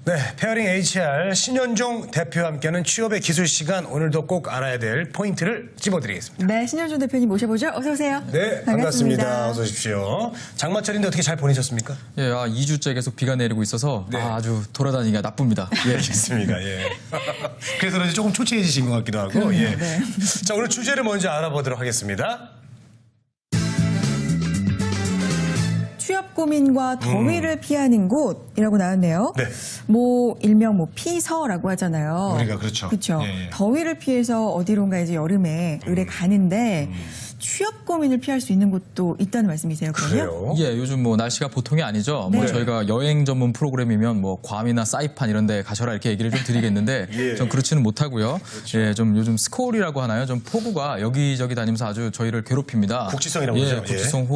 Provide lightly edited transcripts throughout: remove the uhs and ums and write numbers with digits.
네, 페어링 HR 신현종 대표와 함께하는 취업의 기술 시간, 오늘도 꼭 알아야 될 포인트를 찝어드리겠습니다. 네, 신현종 대표님 모셔보죠. 어서 오세요. 네, 반갑습니다. 어서 오십시오. 장마철인데 어떻게 잘 보내셨습니까? 예, 2주째 계속 비가 내리고 있어서 네. 아주 돌아다니기가 나쁩니다. 예, 알겠습니다. 예. 그래서 그런지 조금 초췌해지신 것 같기도 하고. 예. 네. 자, 오늘 주제를 먼저 알아보도록 하겠습니다. 취업 고민과 더위를 피하는 곳이라고 나왔네요. 네. 뭐 일명 뭐 피서라고 하잖아요. 우리가 그렇죠. 그렇죠. 예, 예. 더위를 피해서 어디론가 이제 여름에 을에 가는데 취업 고민을 피할 수 있는 곳도 있다는 말씀이세요, 그러면? 그래요? 예, 요즘 뭐 날씨가 보통이 아니죠. 뭐 네. 저희가 여행 전문 프로그램이면 뭐 괌이나 사이판 이런 데 가셔라 이렇게 얘기를 좀 드리겠는데 예. 전 그렇지는 못하고요. 그렇죠. 예, 좀 요즘 스콜이라고 하나요? 좀 폭우가 여기저기 다니면서 아주 저희를 괴롭힙니다. 국지성이라고 예, 그러죠. 예. 국지성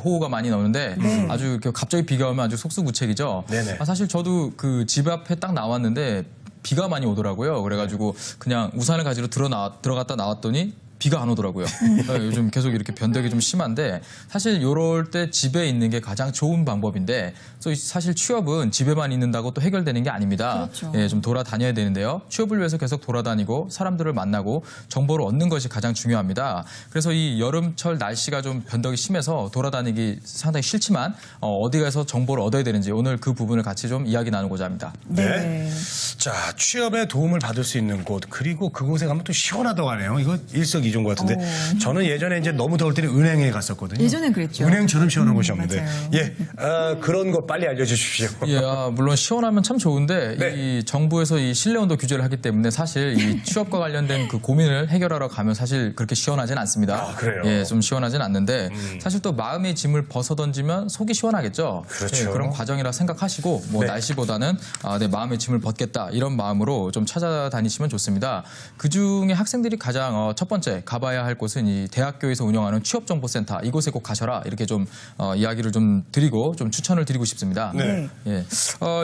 호우가 많이 나오는데 네. 아주 이렇게 갑자기 비가 오면 아주 속수무책이죠. 네네. 사실 저도 그 집 앞에 딱 나왔는데 비가 많이 오더라고요. 그래가지고 그냥 우산을 가지러 들어갔다 나왔더니 비가 안 오더라고요. 요즘 계속 이렇게 변덕이 좀 심한데 사실 이럴 때 집에 있는 게 가장 좋은 방법인데 사실 취업은 집에만 있는다고 또 해결되는 게 아닙니다. 그렇죠. 예, 좀 돌아다녀야 되는데요. 취업을 위해서 계속 돌아다니고 사람들을 만나고 정보를 얻는 것이 가장 중요합니다. 그래서 이 여름철 날씨가 좀 변덕이 심해서 돌아다니기 상당히 싫지만 어디 가서 정보를 얻어야 되는지 오늘 그 부분을 같이 좀 이야기 나누고자 합니다. 네. 자, 취업에 도움을 받을 수 있는 곳, 그리고 그곳에 가면 또 시원하다고 하네요. 이거 일석이조인 것 같은데. 저는 예전에 이제 너무 더울 때는 은행에 갔었거든요. 예전엔 그랬죠. 은행처럼 시원한 곳이 없는데. 맞아요. 예, 그런 거 빨리 알려주십시오. 예, 물론 시원하면 참 좋은데 네. 이 정부에서 이 실내 온도 규제를 하기 때문에 사실 이 취업과 관련된 그 고민을 해결하러 가면 사실 그렇게 시원하진 않습니다. 아, 그래요? 예, 좀 시원하진 않는데 사실 또 마음의 짐을 벗어던지면 속이 시원하겠죠. 그렇죠. 예, 그런 과정이라 생각하시고 뭐 네. 날씨보다는 내 마음의 짐을 벗겠다 이런 마음으로 좀 찾아다니시면 좋습니다. 그 중에 학생들이 가장 첫 번째 가봐야 할 곳은 이 대학교에서 운영하는 취업정보센터, 이곳에 꼭 가셔라 이렇게 좀 이야기를 좀 드리고 좀 추천을 드리고 싶습니다. 네. 예.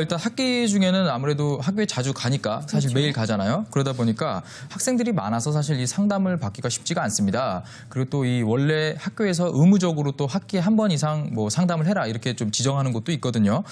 일단 학기 중에는 아무래도 학교에 자주 가니까 사실 그렇죠. 매일 가잖아요. 그러다 보니까 학생들이 많아서 사실 이 상담을 받기가 쉽지가 않습니다. 그리고 또 이 원래 학교에서 의무적으로 또 학기에 한 번 이상 뭐 상담을 해라 이렇게 좀 지정하는 곳도 있거든요.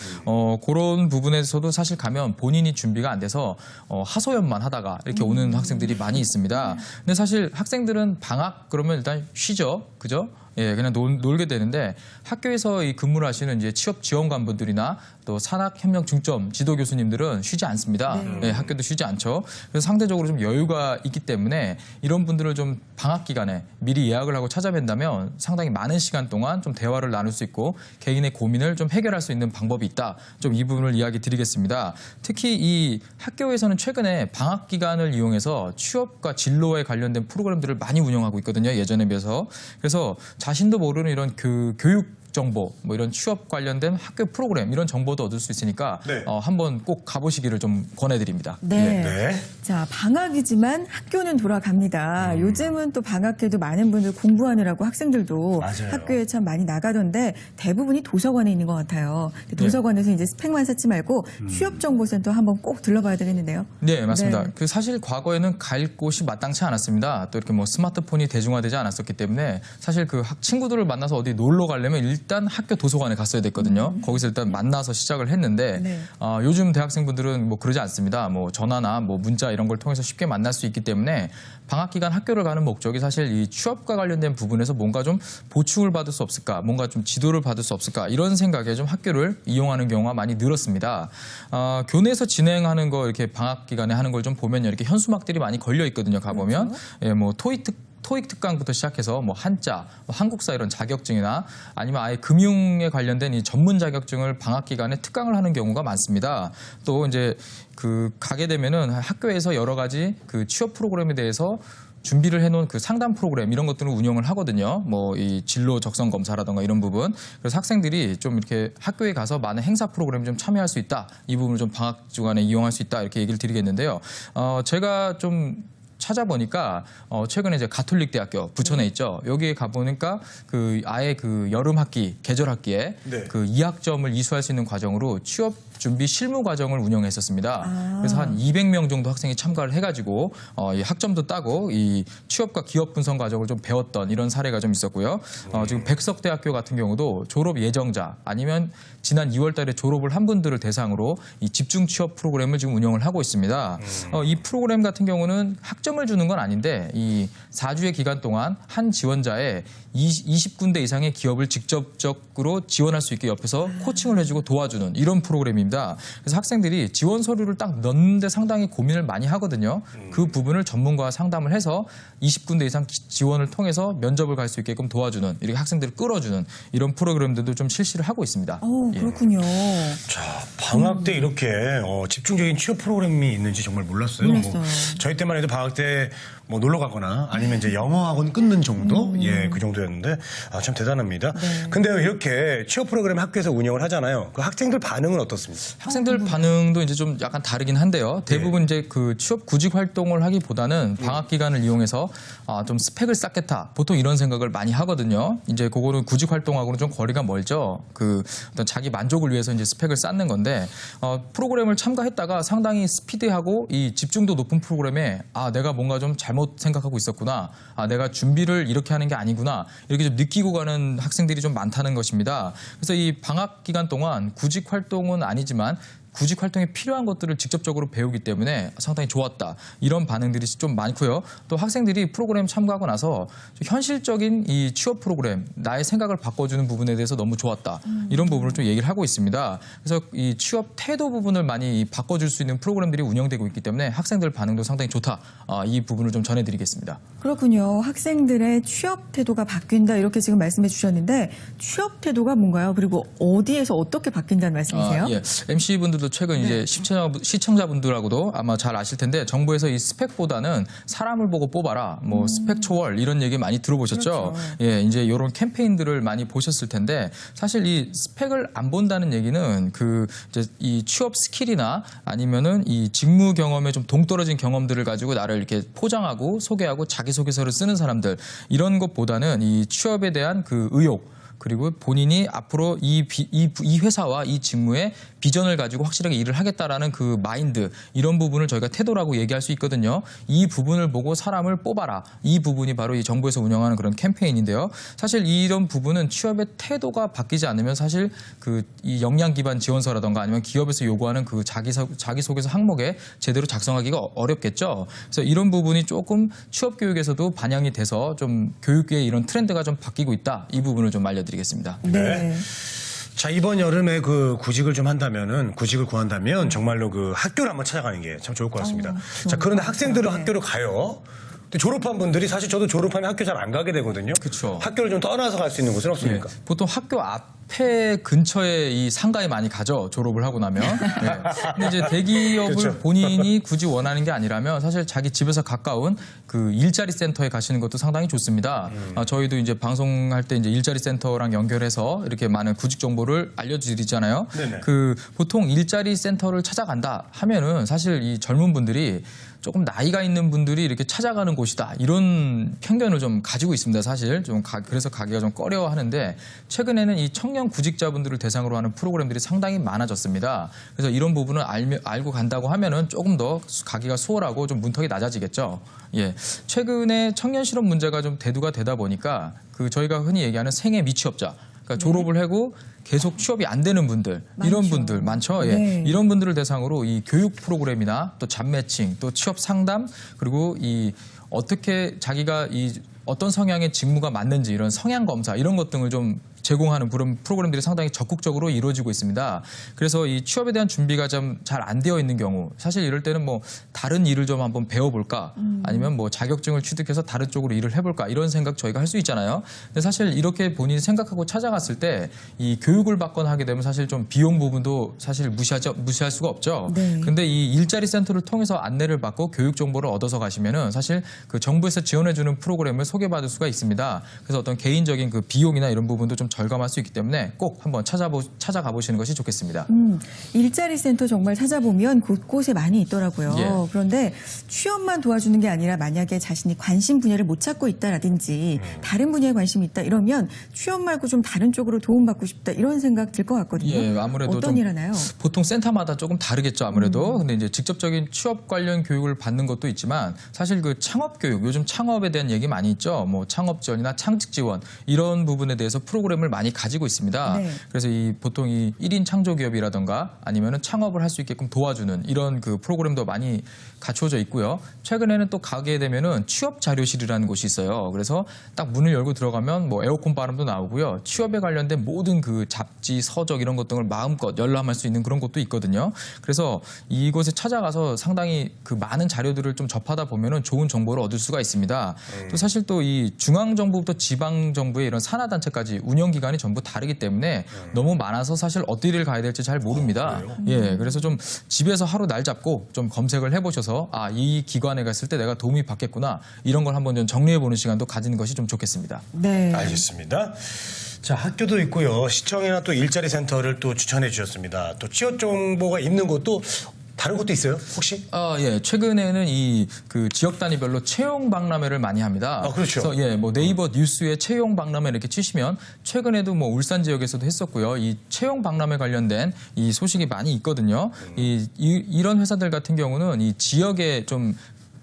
그런 부분에서도 사실 가면 본인이 준비가 안 돼서 하소연만 하다가 이렇게 오는 학생들이 많이 있습니다. 근데 사실 학생들은 방학 그러면 일단 쉬죠. 그죠? 예, 그냥 놀게 되는데 학교에서 이 근무를 하시는 이제 취업 지원관분들이나 또 산학협력 중점 지도 교수님들은 쉬지 않습니다. 예, 학교도 쉬지 않죠. 그래서 상대적으로 좀 여유가 있기 때문에 이런 분들을 좀 방학 기간에 미리 예약을 하고 찾아뵌다면 상당히 많은 시간 동안 좀 대화를 나눌 수 있고 개인의 고민을 좀 해결할 수 있는 방법이 있다. 좀 이 부분을 이야기 드리겠습니다. 특히 이 학교에서는 최근에 방학 기간을 이용해서 취업과 진로에 관련된 프로그램들을 많이 운영하고 있거든요. 예전에 비해서. 그래서 자신도 모르는 이런 교육 정보, 뭐 이런 취업 관련된 학교 프로그램 이런 정보도 얻을 수 있으니까 네. 한번 꼭 가보시기를 좀 권해드립니다. 네. 네. 자, 방학이지만 학교는 돌아갑니다. 요즘은 또 방학해도 많은 분들 공부하느라고 학생들도 맞아요. 학교에 참 많이 나가던데 대부분이 도서관에 있는 것 같아요. 도서관에서 이제 스펙만 쌓지 말고 취업정보센터 한번 꼭 들러봐야 되겠는데요. 네, 맞습니다. 네. 그 사실 과거에는 갈 곳이 마땅치 않았습니다. 또 이렇게 뭐 스마트폰이 대중화되지 않았었기 때문에 사실 그 친구들을 만나서 어디 놀러 가려면 일단 학교 도서관에 갔어야 됐거든요. 거기서 일단 만나서 시작을 했는데 네. 요즘 대학생분들은 뭐 그러지 않습니다. 뭐 전화나 뭐 문자 이런 걸 통해서 쉽게 만날 수 있기 때문에 방학 기간 학교를 가는 목적이 사실 이 취업과 관련된 부분에서 뭔가 좀 보충을 받을 수 없을까, 뭔가 좀 지도를 받을 수 없을까 이런 생각에 좀 학교를 이용하는 경우가 많이 늘었습니다. 교내에서 진행하는 거 이렇게 방학 기간에 하는 걸 좀 보면 이렇게 현수막들이 많이 걸려 있거든요. 가보면 그렇죠. 예, 뭐 토익 특강부터 시작해서 뭐 한자, 뭐 한국사 이런 자격증이나 아니면 아예 금융에 관련된 이 전문 자격증을 방학 기간에 특강을 하는 경우가 많습니다. 또 이제 그 가게 되면은 학교에서 여러 가지 그 취업 프로그램에 대해서 준비를 해놓은 그 상담 프로그램 이런 것들을 운영을 하거든요. 뭐 이 진로 적성 검사라던가 이런 부분. 그래서 학생들이 좀 이렇게 학교에 가서 많은 행사 프로그램 좀 참여할 수 있다. 이 부분을 좀 방학 주간에 이용할 수 있다. 이렇게 얘기를 드리겠는데요. 제가 좀 찾아보니까 최근에 이제 가톨릭 대학교 부천에 있죠. 여기에 가보니까 그 아예 그 여름 학기 계절 학기에 네. 그 2학점을 이수할 수 있는 과정으로 취업 준비 실무 과정을 운영했었습니다. 그래서 한 200명 정도 학생이 참가를 해가지고 이 학점도 따고 이 취업과 기업 분석 과정을 좀 배웠던 이런 사례가 좀 있었고요. 지금 백석대학교 같은 경우도 졸업 예정자 아니면 지난 2월 달에 졸업을 한 분들을 대상으로 이 집중 취업 프로그램을 지금 운영을 하고 있습니다. 이 프로그램 같은 경우는 학점을 주는 건 아닌데 이 4주의 기간 동안 한 지원자의 20군데 이상의 기업을 직접적으로 지원할 수 있게 옆에서 코칭을 해주고 도와주는 이런 프로그램입니다. 그래서 학생들이 지원 서류를 딱 넣는데 상당히 고민을 많이 하거든요. 그 부분을 전문가와 상담을 해서 20군데 이상 지원을 통해서 면접을 갈 수 있게끔 도와주는 이렇게 학생들을 끌어주는 이런 프로그램들도 좀 실시를 하고 있습니다. 그렇군요. 자, 방학 때 이렇게 집중적인 취업 프로그램이 있는지 정말 몰랐어요. 몰랐어요. 저희 때만 해도 방학 때 뭐 놀러 가거나 아니면 이제 영어 학원 끊는 정도? 예, 그 정도였는데 참 대단합니다. 근데 이렇게 취업 프로그램 학교에서 운영을 하잖아요. 그 학생들 반응은 어떻습니까? 학생들 반응도 이제 좀 약간 다르긴 한데요. 대부분 이제 그 취업 구직 활동을 하기보다는 방학 기간을 이용해서 좀 스펙을 쌓겠다. 보통 이런 생각을 많이 하거든요. 이제 그거는 구직 활동하고는 좀 거리가 멀죠. 그 어떤 자기 만족을 위해서 이제 스펙을 쌓는 건데 프로그램을 참가했다가 상당히 스피디하고 이 집중도 높은 프로그램에 내가 뭔가 좀 잘못 생각하고 있었구나. 내가 준비를 이렇게 하는 게 아니구나. 이렇게 좀 느끼고 가는 학생들이 좀 많다는 것입니다. 그래서 이 방학 기간 동안 구직 활동은 아니지만 구직 활동에 필요한 것들을 직접적으로 배우기 때문에 상당히 좋았다. 이런 반응들이 좀 많고요. 또 학생들이 프로그램 참가하고 나서 현실적인 이 취업 프로그램, 나의 생각을 바꿔주는 부분에 대해서 너무 좋았다. 이런 부분을 좀 얘기를 하고 있습니다. 그래서 이 취업 태도 부분을 많이 바꿔줄 수 있는 프로그램들이 운영되고 있기 때문에 학생들 반응도 상당히 좋다. 이 부분을 좀 전해드리겠습니다. 그렇군요. 학생들의 취업 태도가 바뀐다 이렇게 지금 말씀해 주셨는데 취업 태도가 뭔가요? 그리고 어디에서 어떻게 바뀐다는 말씀이세요? 예. MC분들도 최근 이제 시청자분들하고도 아마 잘 아실 텐데 정부에서 이 스펙보다는 사람을 보고 뽑아라. 뭐 스펙 초월 이런 얘기 많이 들어보셨죠? 그렇죠. 예, 이제 이런 캠페인들을 많이 보셨을 텐데 사실 이 스펙을 안 본다는 얘기는 그 이제 이 취업 스킬이나 아니면은 이 직무 경험에 좀 동떨어진 경험들을 가지고 나를 이렇게 포장하고 소개하고 자기소개서를 쓰는 사람들 이런 것보다는 이 취업에 대한 그 의욕 그리고 본인이 앞으로 이 회사와 이 직무에 비전을 가지고 확실하게 일을 하겠다라는 그 마인드 이런 부분을 저희가 태도라고 얘기할 수 있거든요. 이 부분을 보고 사람을 뽑아라. 이 부분이 바로 이 정부에서 운영하는 그런 캠페인인데요. 사실 이런 부분은 취업의 태도가 바뀌지 않으면 사실 그 이 역량 기반 지원서라던가 아니면 기업에서 요구하는 그 자기소개서 항목에 제대로 작성하기가 어렵겠죠. 그래서 이런 부분이 조금 취업 교육에서도 반영이 돼서 좀 교육의 이런 트렌드가 좀 바뀌고 있다. 이 부분을 좀 알려드리겠습니다. 네. 자, 이번 여름에 그 구직을 좀 한다면은, 구직을 구한다면 정말로 그 학교를 한번 찾아가는 게 참 좋을 것 같습니다. 자, 그런데 학생들은 학교를 가요. 근데 졸업한 분들이 사실 저도 졸업하면 학교 잘 안 가게 되거든요. 그쵸. 학교를 좀 떠나서 갈 수 있는 곳은 없습니까? 예, 보통 학교 앞에 근처에 이 상가에 많이 가죠. 졸업을 하고 나면. 예. 근데 이제 대기업을 그렇죠. 본인이 굳이 원하는 게 아니라면 사실 자기 집에서 가까운 그 일자리 센터에 가시는 것도 상당히 좋습니다. 저희도 이제 방송할 때 이제 일자리 센터랑 연결해서 이렇게 많은 구직 정보를 알려드리잖아요. 네네. 그 보통 일자리 센터를 찾아간다 하면은 사실 이 젊은 분들이 조금 나이가 있는 분들이 이렇게 찾아가는 곳이다. 이런 편견을 좀 가지고 있습니다. 사실 그래서 가기가 좀 꺼려하는데 최근에는 이 청년 구직자분들을 대상으로 하는 프로그램들이 상당히 많아졌습니다. 그래서 이런 부분을 알고 간다고 하면은 조금 더 가기가 수월하고 좀 문턱이 낮아지겠죠. 예. 최근에 청년 실업 문제가 좀 대두가 되다 보니까 그 저희가 흔히 얘기하는 생애 미취업자 그러니까 졸업을 하고 계속 취업이 안 되는 분들 이런 많죠. 분들 많죠. 예. 네. 이런 분들을 대상으로 이 교육 프로그램이나 또 잡 매칭 또 취업 상담 그리고 이 어떻게 자기가 이 어떤 성향의 직무가 맞는지 이런 성향 검사 이런 것 등을 좀 제공하는 그런 프로그램들이 상당히 적극적으로 이루어지고 있습니다. 그래서 이 취업에 대한 준비가 좀 잘 안 되어 있는 경우 사실 이럴 때는 뭐 다른 일을 좀 한번 배워볼까 아니면 뭐 자격증을 취득해서 다른 쪽으로 일을 해볼까 이런 생각 저희가 할 수 있잖아요. 근데 사실 이렇게 본인이 생각하고 찾아갔을 때 이 교육을 받거나 하게 되면 사실 좀 비용 부분도 사실 무시할 수가 없죠. 네. 근데 이 일자리 센터를 통해서 안내를 받고 교육 정보를 얻어서 가시면은 사실 그 정부에서 지원해주는 프로그램을 소개받을 수가 있습니다. 그래서 어떤 개인적인 그 비용이나 이런 부분도 좀 절감할 수 있기 때문에 꼭 한번 찾아가 보시는 것이 좋겠습니다. 일자리 센터 정말 찾아보면 곳곳에 많이 있더라고요. 예. 그런데 취업만 도와주는 게 아니라 만약에 자신이 관심 분야를 못 찾고 있다라든지 다른 분야에 관심이 있다 이러면 취업 말고 좀 다른 쪽으로 도움받고 싶다 이런 생각 들 것 같거든요. 예, 아무래도 어떤 좀 일 하나요? 보통 센터마다 조금 다르겠죠, 아무래도. 근데 이제 직접적인 취업 관련 교육을 받는 것도 있지만 사실 그 창업 교육, 요즘 창업에 대한 얘기 많이 있죠. 뭐 창업 지원이나 창직 지원 이런 부분에 대해서 프로그램을 많이 가지고 있습니다. 네. 그래서 이 보통 이 1인 창조 기업이라던가 아니면은 창업을 할 수 있게끔 도와주는 이런 그 프로그램도 많이 갖추어져 있고요. 최근에는 또 가게 되면은 취업 자료실이라는 곳이 있어요. 그래서 딱 문을 열고 들어가면 뭐 에어컨 바람도 나오고요. 취업에 관련된 모든 그 잡지, 서적 이런 것들을 마음껏 열람할 수 있는 그런 곳도 있거든요. 그래서 이곳에 찾아가서 상당히 그 많은 자료들을 좀 접하다 보면은 좋은 정보를 얻을 수가 있습니다. 또 사실 또 이 중앙 정부부터 지방 정부의 이런 산하 단체까지 운영 기관이 전부 다르기 때문에 너무 많아서 사실 어디를 가야 될지 잘 모릅니다. 예, 그래서 좀 집에서 하루 날 잡고 좀 검색을 해보셔서 아, 이 기관에 갔을 때 내가 도움이 받겠구나 이런 걸 한번 좀 정리해보는 시간도 가지는 것이 좀 좋겠습니다. 네. 알겠습니다. 자, 학교도 있고요. 시청이나 또 일자리 센터를 또 추천해 주셨습니다. 또 취업 정보가 있는 곳도 다른 곳도 있어요? 혹시? 예. 최근에는 이 그 지역 단위별로 채용 박람회를 많이 합니다. 아, 그렇죠. 그래서 예, 뭐 네이버 뉴스에 채용 박람회 이렇게 치시면 최근에도 뭐 울산 지역에서도 했었고요. 이 채용 박람회 관련된 이 소식이 많이 있거든요. 이런 회사들 같은 경우는 이 지역에 좀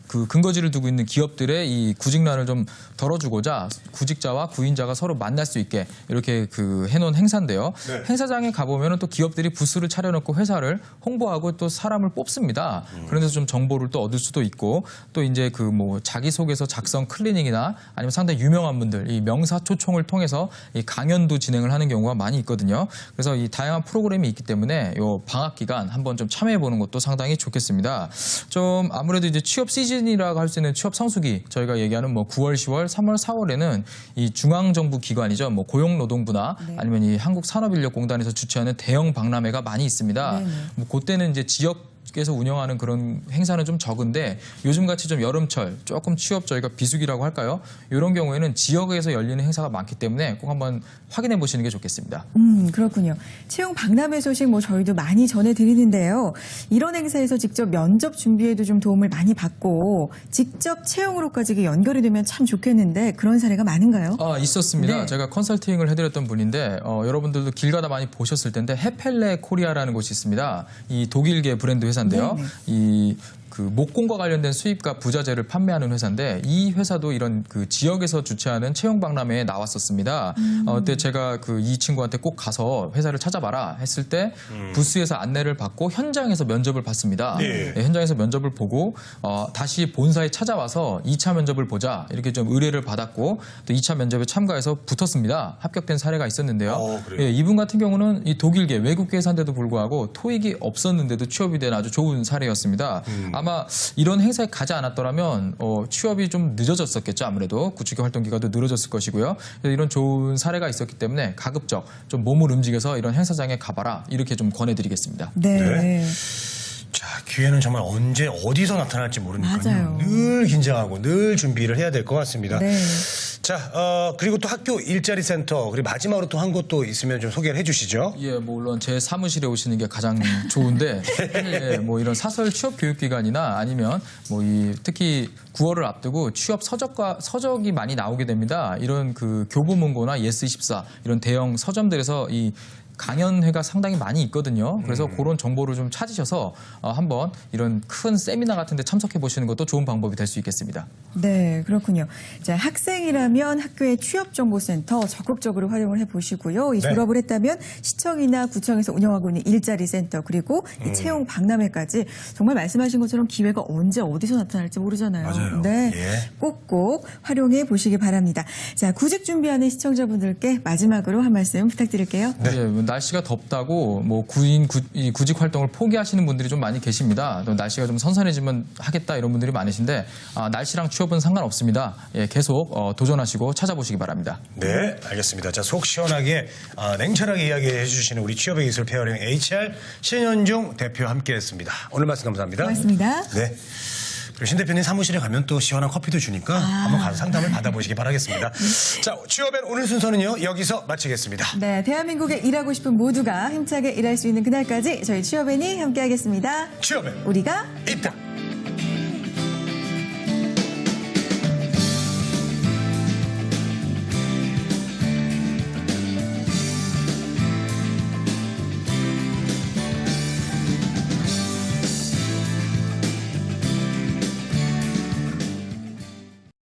그 근거지를 두고 있는 기업들의 이 구직난을 좀 덜어주고자 구직자와 구인자가 서로 만날 수 있게 이렇게 그 해놓은 행사인데요. 네. 행사장에 가보면은 또 기업들이 부스를 차려놓고 회사를 홍보하고 또 사람을 뽑습니다. 그런 데서 좀 정보를 또 얻을 수도 있고 또 이제 그 뭐 자기소개서 작성 클리닉이나 아니면 상당히 유명한 분들 이 명사 초청을 통해서 이 강연도 진행을 하는 경우가 많이 있거든요. 그래서 이 다양한 프로그램이 있기 때문에 요 방학 기간 한번 좀 참여해 보는 것도 상당히 좋겠습니다. 좀 아무래도 이제 취업 시즌이라고 할 수 있는 취업 성수기 저희가 얘기하는 뭐 9월, 10월, 3월, 4월에는 이 중앙정부 기관이죠. 뭐 고용노동부나 네. 아니면 이 한국산업인력공단에서 주최하는 대형 박람회가 많이 있습니다. 네네. 뭐 그때는 이제 지역에서 운영하는 그런 행사는 좀 적은데 요즘같이 좀 여름철 조금 취업 저희가 비수기라고 할까요? 이런 경우에는 지역에서 열리는 행사가 많기 때문에 꼭 한번 확인해 보시는 게 좋겠습니다. 그렇군요. 채용 박람회 소식 뭐 저희도 많이 전해드리는데요. 이런 행사에서 직접 면접 준비에도 좀 도움을 많이 받고 직접 채용으로까지 이게 연결이 되면 참 좋겠는데 그런 사례가 많은가요? 있었습니다. 네. 제가 컨설팅을 해드렸던 분인데 여러분들도 길 가다 많이 보셨을 텐데 헤펠레 코리아라는 곳이 있습니다. 이 독일계 브랜드 회사인데요. 네네. 이 그 목공과 관련된 수입과 부자재를 판매하는 회사인데 이 회사도 이런 그 지역에서 주최하는 채용 박람회에 나왔었습니다. 그때 제가 그 이 친구한테 꼭 가서 회사를 찾아봐라 했을 때 부스에서 안내를 받고 현장에서 면접을 봤습니다. 네. 네, 현장에서 면접을 보고 다시 본사에 찾아와서 2차 면접을 보자 이렇게 좀 의뢰를 받았고 또 2차 면접에 참가해서 붙었습니다. 합격된 사례가 있었는데요. 그래요? 예, 이분 같은 경우는 이 독일계 외국계 회사인데도 불구하고 토익이 없었는데도 취업이 된 아주 좋은 사례였습니다. 아마 이런 행사에 가지 않았더라면 취업이 좀 늦어졌었겠죠. 아무래도 구직의 활동 기간도 늘어졌을 것이고요. 그래서 이런 좋은 사례가 있었기 때문에 가급적 좀 몸을 움직여서 이런 행사장에 가봐라 이렇게 좀 권해드리겠습니다. 네. 네. 자, 기회는 정말 언제 어디서 나타날지 모르니까요. 맞아요. 늘 긴장하고 늘 준비를 해야 될 것 같습니다. 네. 자, 그리고 또 학교 일자리 센터 그리고 마지막으로 또 한 곳도 있으면 좀 소개를 해주시죠. 예, 뭐 물론 제 사무실에 오시는 게 가장 좋은데 예, 뭐 이런 사설 취업 교육 기관이나 아니면 뭐 이 특히 9월을 앞두고 취업 서적이 많이 나오게 됩니다. 이런 그 교보문고나 예스24 이런 대형 서점들에서 이 강연회가 상당히 많이 있거든요. 그래서 그런 정보를 좀 찾으셔서 한번 이런 큰 세미나 같은 데 참석해 보시는 것도 좋은 방법이 될 수 있겠습니다. 네, 그렇군요. 자, 학생이라면 학교의 취업정보센터 적극적으로 활용을 해보시고요. 이 네. 졸업을 했다면 시청이나 구청에서 운영하고 있는 일자리 센터 그리고 이 채용 박람회까지 정말 말씀하신 것처럼 기회가 언제 어디서 나타날지 모르잖아요. 맞아요. 네, 예. 꼭꼭 활용해 보시기 바랍니다. 자, 구직 준비하는 시청자분들께 마지막으로 한 말씀 부탁드릴게요. 예, 날씨가 덥다고 뭐 구직 활동을 포기하시는 분들이 좀 많이 계십니다. 또 날씨가 좀 선선해지면 하겠다 이런 분들이 많으신데 날씨랑 취업은 상관없습니다. 예, 계속 도전하시고 찾아보시기 바랍니다. 네, 알겠습니다. 자, 속 시원하게 냉철하게 이야기해 주시는 우리 취업의 기술 페어링 HR 신현중 대표 함께했습니다. 오늘 말씀 감사합니다. 고맙습니다. 네. 그리고 신 대표님 사무실에 가면 또 시원한 커피도 주니까 한번 가서 상담을 받아보시기 바라겠습니다. 자, 취업엔 오늘 순서는요 여기서 마치겠습니다. 네, 대한민국에 일하고 싶은 모두가 힘차게 일할 수 있는 그날까지 저희 취업앤이 함께하겠습니다. 취업엔 우리가 있다.